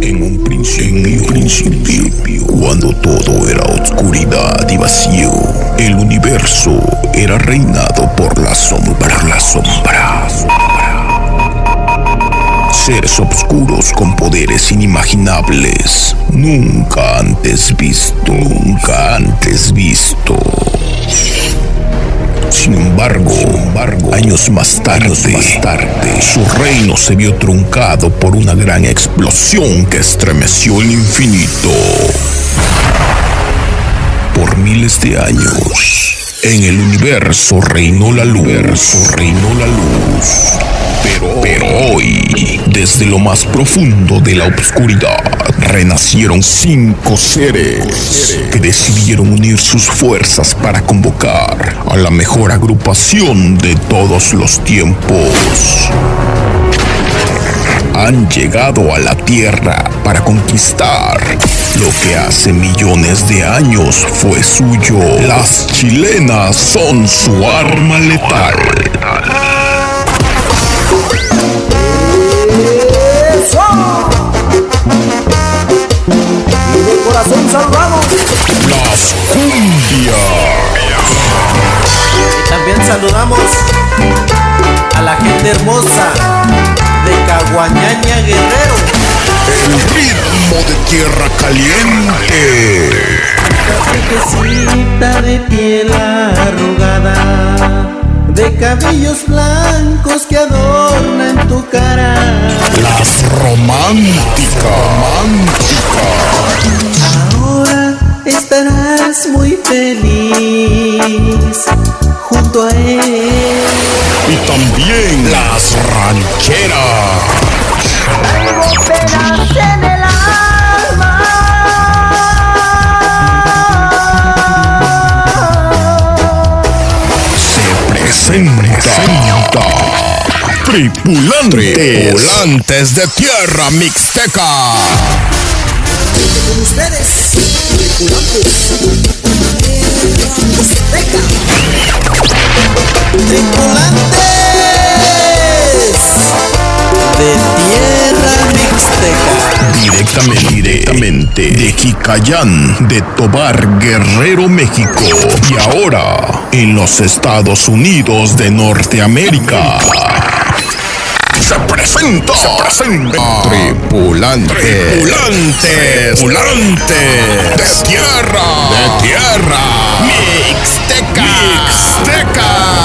En un principio, cuando todo era oscuridad y vacío, el universo era reinado por la sombra. Seres oscuros con poderes inimaginables, nunca antes visto. Sin embargo, años más tarde, su reino se vio truncado por una gran explosión que estremeció el infinito. Por miles de años, en el universo reinó la luz. Pero hoy, desde lo más profundo de la oscuridad, renacieron 5 seres que decidieron unir sus fuerzas para convocar a la mejor agrupación de todos los tiempos. Han llegado a la Tierra para conquistar lo que hace millones de años fue suyo. Las chilenas son su arma letal. Y de corazón saludamos Las cumbias. También saludamos a la gente hermosa de Caguañaña, Guerrero. El ritmo de tierra caliente. Chiquecita de piel arrugada, de cabellos blancos que adornan tu cara. Las románticas. Ahora estarás muy feliz junto a él. Y también las rancheras. Traigo penas en el alma. Se presenta Tripulantes de Tierra Mixteca. Con ustedes, tripulantes de Tierra Mixteca. Directamente de Jicayán, de Tobar, Guerrero, México. Y ahora en los Estados Unidos de Norteamérica. Se presenta Tripulantes de Tierra Mixteca.